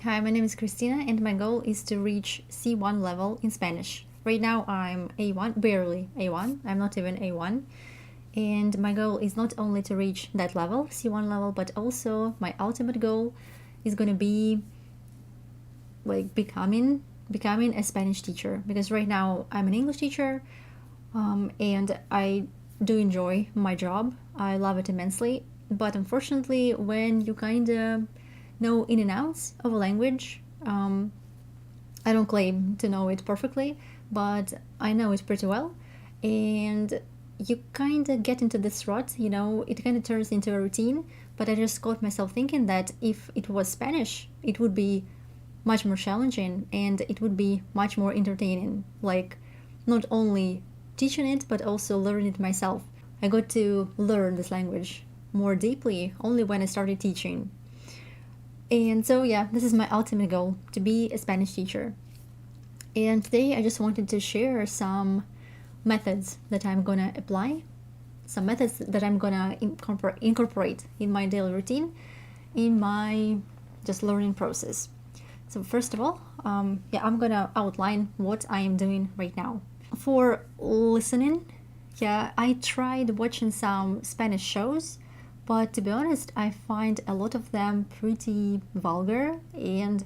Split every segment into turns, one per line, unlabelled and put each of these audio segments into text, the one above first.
Hi, my name is Christina, and my goal is to reach C1 level in Spanish. Right now, I'm A1, barely A1. I'm not even A1. And my goal is not only to reach that level, C1 level, but also my ultimate goal is going to be like becoming a Spanish teacher. Because right now, I'm an English teacher, and I do enjoy my job. I love it immensely. But unfortunately, when you kind of know in and outs of a language, I don't claim to know it perfectly, but I know it pretty well. And you kind of get into this rut, it kind of turns into a routine. But I just caught myself thinking that if it was Spanish, it would be much more challenging and it would be much more entertaining. Like, not only teaching it, but also learning it myself. I got to learn this language more deeply only when I started teaching. And so, yeah, this is my ultimate goal, to be a Spanish teacher. And today I just wanted to share some methods that I'm gonna apply, some methods that I'm gonna incorporate in my daily routine, in my just learning process. So first of all, I'm gonna outline what I am doing right now. For listening, I tried watching some Spanish shows, but to be honest, I find a lot of them pretty vulgar and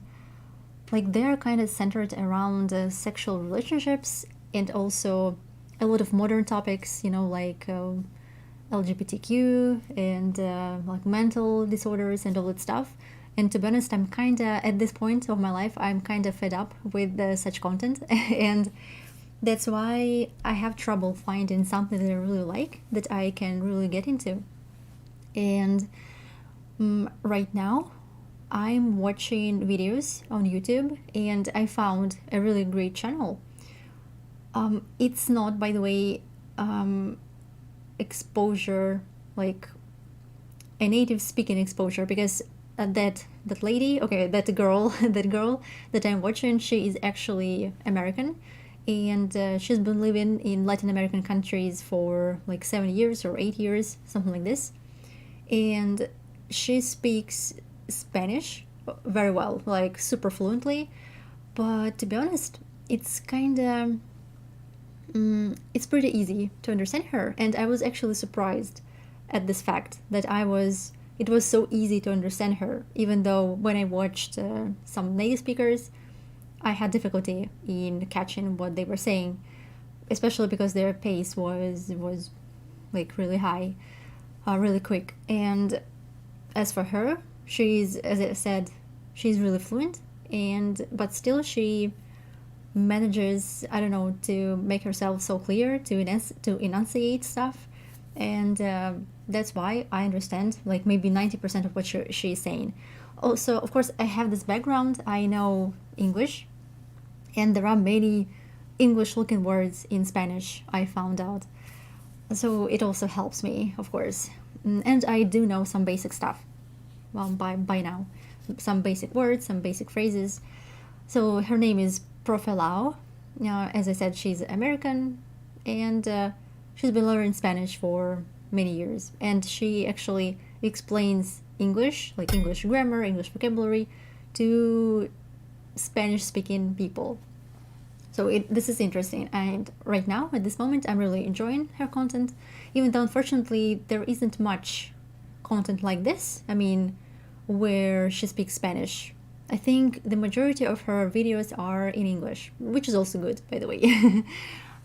like they're kind of centered around sexual relationships and also a lot of modern topics, like LGBTQ and like mental disorders and all that stuff. And to be honest, I'm kind of at this point of my life, I'm kind of fed up with such content, and that's why I have trouble finding something that I really like that I can really get into. And right now, I'm watching videos on YouTube, and I found a really great channel. It's not, by the way, exposure, like a native speaking exposure, because that lady, okay, that girl, that girl that I'm watching, she is actually American, and she's been living in Latin American countries for like 7 years or 8 years, something like this, and she speaks Spanish very well, like super fluently. But to be honest, it's kind of it's pretty easy to understand her, and I was actually surprised at this fact that it was so easy to understand her, even though when I watched some native speakers, I had difficulty in catching what they were saying, especially because their pace was like really high, really quick. And as for her, she's, as I said, she's really fluent, and but still she manages, I don't know, to make herself so clear, to enunciate stuff, and that's why I understand like maybe 90% of what she's saying. Also, of course, I have this background. I know English, and there are many English-looking words in Spanish, I found out. So it also helps me, of course. And I do know some basic stuff, well, by now. Some basic words, some basic phrases. So her name is Profe Lau. As I said, she's American, and she's been learning Spanish for many years. And she actually explains English, like English grammar, English vocabulary, to Spanish-speaking people. So this is interesting, and right now, at this moment, I'm really enjoying her content, even though unfortunately there isn't much content like this, I mean, where she speaks Spanish. I think the majority of her videos are in English, which is also good, by the way.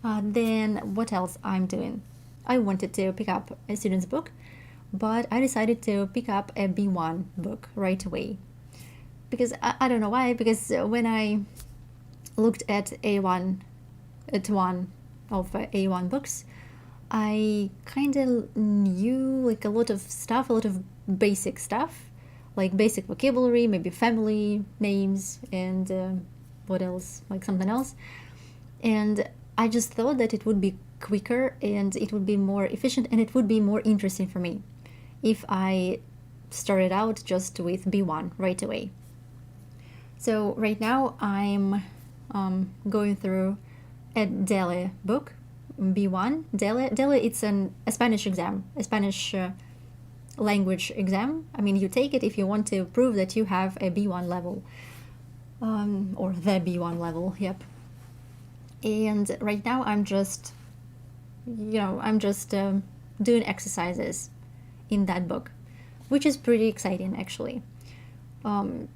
Then what else I'm doing? I wanted to pick up a student's book, but I decided to pick up a B1 book right away. Because I don't know why, because when I looked at A1, at one of A1 books, I kind of knew like a lot of stuff, a lot of basic stuff, like basic vocabulary, maybe family names, and what else, like something else. And I just thought that it would be quicker and it would be more efficient and it would be more interesting for me if I started out just with B1 right away. So right now I'm going through a DELE book, B1. DELE it's a Spanish exam, a Spanish language exam. I mean, you take it if you want to prove that you have a B1 level. or the B1 level, yep. And right now I'm just, doing exercises in that book, which is pretty exciting actually. I'm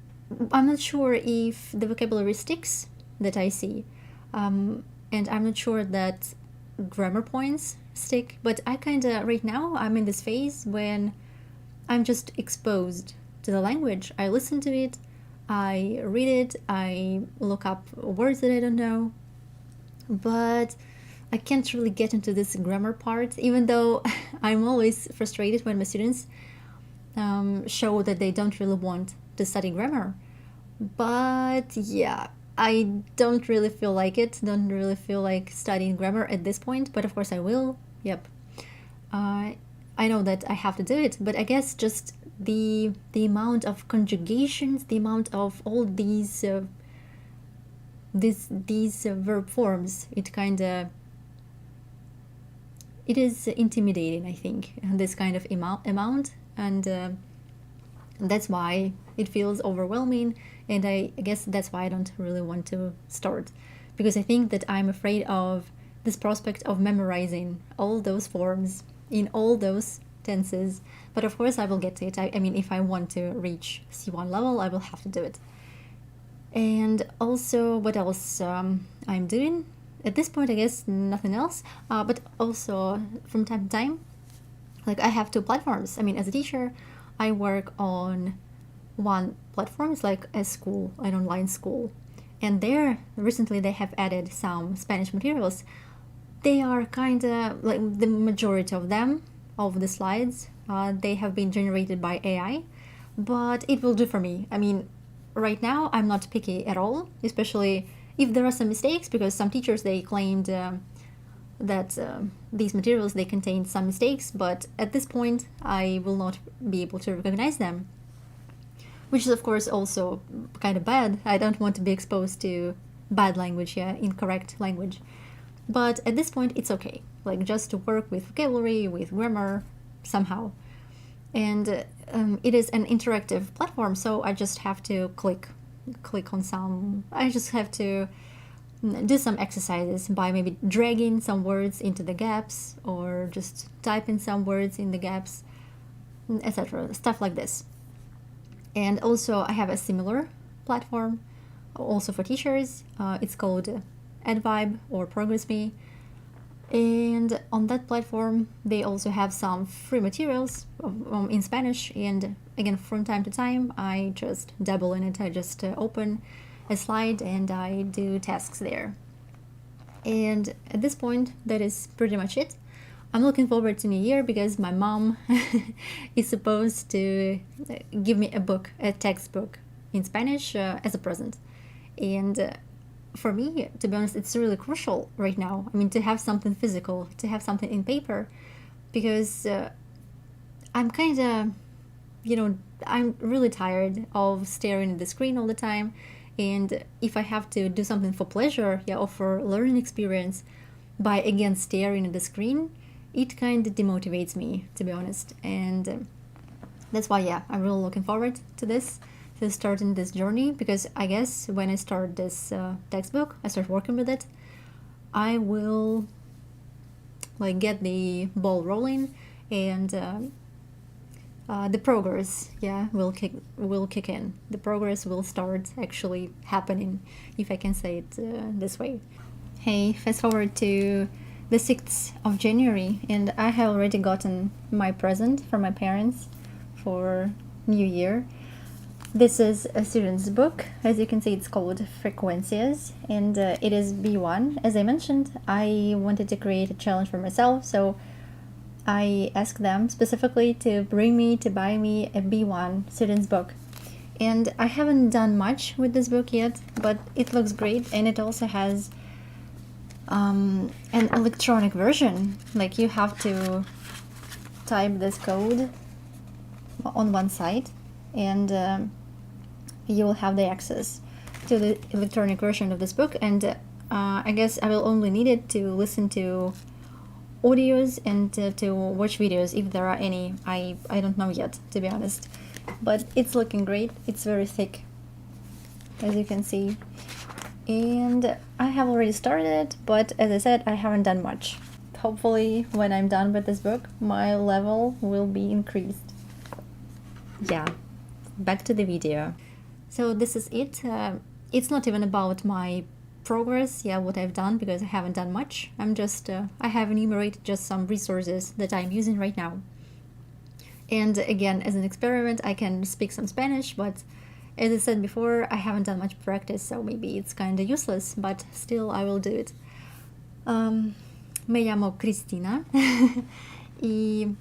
not sure if the vocabulary sticks that I see, and I'm not sure that grammar points stick, but I kind of, right now, I'm in this phase when I'm just exposed to the language. I listen to it, I read it, I look up words that I don't know, but I can't really get into this grammar part, even though I'm always frustrated when my students show that they don't really want to study grammar. But yeah, I don't really feel like it, don't really feel like studying grammar at this point, but of course I will, yep. I know that I have to do it, but I guess just the amount of conjugations, the amount of all these verb forms, it is intimidating, I think, this kind of amount, and that's why it feels overwhelming, and I guess that's why I don't really want to start, because I think that I'm afraid of this prospect of memorizing all those forms in all those tenses. But of course I will get to it. I mean, if I want to reach C1 level, I will have to do it. And also, what else I'm doing? At this point, I guess nothing else. But also, from time to time, like I have two platforms. I mean, as a teacher, I work on one platform. It's like a school, an online school. And there, recently, they have added some Spanish materials. They are kind of like the majority of them, of the slides, they have been generated by AI, but it will do for me. I mean, right now I'm not picky at all, especially if there are some mistakes, because some teachers, they claimed that these materials, they contained some mistakes, but at this point I will not be able to recognize them, which is of course also kind of bad. I don't want to be exposed to bad language, incorrect language. But at this point it's okay, like just to work with vocabulary, with grammar somehow. And it is an interactive platform, so I just have to click on some, I just have to do some exercises by maybe dragging some words into the gaps, or just typing some words in the gaps, etc., stuff like this. And also I have a similar platform also for teachers. It's called AdVibe or ProgressMe, and on that platform they also have some free materials in Spanish, and again, from time to time I just dabble in it. I just open a slide and I do tasks there. And at this point, that is pretty much it. I'm looking forward to New Year because my mom is supposed to give me a textbook in Spanish as a present. And for me, to be honest, it's really crucial right now. I mean, to have something physical, to have something in paper, because I'm kind of, I'm really tired of staring at the screen all the time. And if I have to do something for pleasure, or for learning experience, by again staring at the screen, it kind of demotivates me, to be honest. And that's why, I'm really looking forward to this, to starting this journey, because I guess when I start this textbook, I start working with it, I will get the ball rolling, and the progress will kick in. The progress will start actually happening, if I can say it this way. Hey, fast forward to the 6th of January, and I have already gotten my present from my parents for New Year. This is a student's book. As you can see, it's called Frecuencias, and it is B1. As I mentioned, I wanted to create a challenge for myself, so I asked them specifically to buy me a B1 student's book. And I haven't done much with this book yet, but it looks great, and it also has an electronic version. Like, you have to type this code on one side, and you will have the access to the electronic version of this book. And I guess I will only need it to listen to audios and to watch videos, if there are any. I don't know yet, to be honest, but it's looking great. It's very thick, as you can see. And I have already started it, but as I said, I haven't done much. Hopefully when I'm done with this book, my level will be increased. Yeah, back to the video. So this is it. It's not even about my progress, yeah, what I've done, because I haven't done much. I'm just, I have enumerated just some resources that I'm using right now. And again, as an experiment, I can speak some Spanish, but as I said before, I haven't done much practice, so maybe it's kind of useless, but still I will do it. Me llamo Cristina y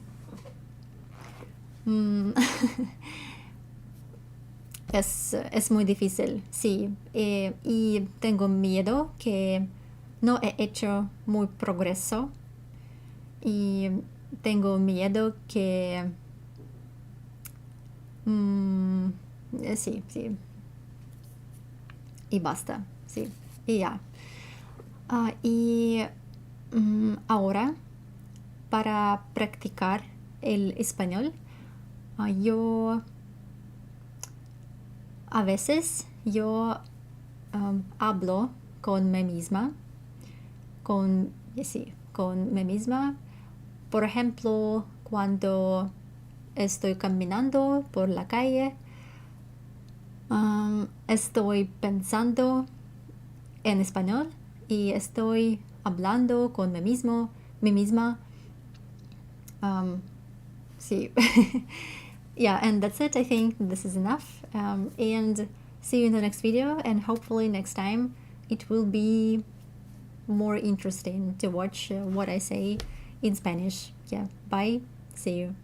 es muy difícil, sí. Y tengo miedo que no he hecho muy progreso y tengo miedo que... sí, sí. Y basta, sí. Y ya. Ahora, para practicar el español, yo a veces hablo con mí misma, con mí misma. Por ejemplo, cuando estoy caminando por la calle, estoy pensando en español y estoy hablando con mí misma. Sí. Yeah, and that's it. I think this is enough. And see you in the next video, and hopefully next time it will be more interesting to watch what I say in Spanish. Yeah, bye. See you.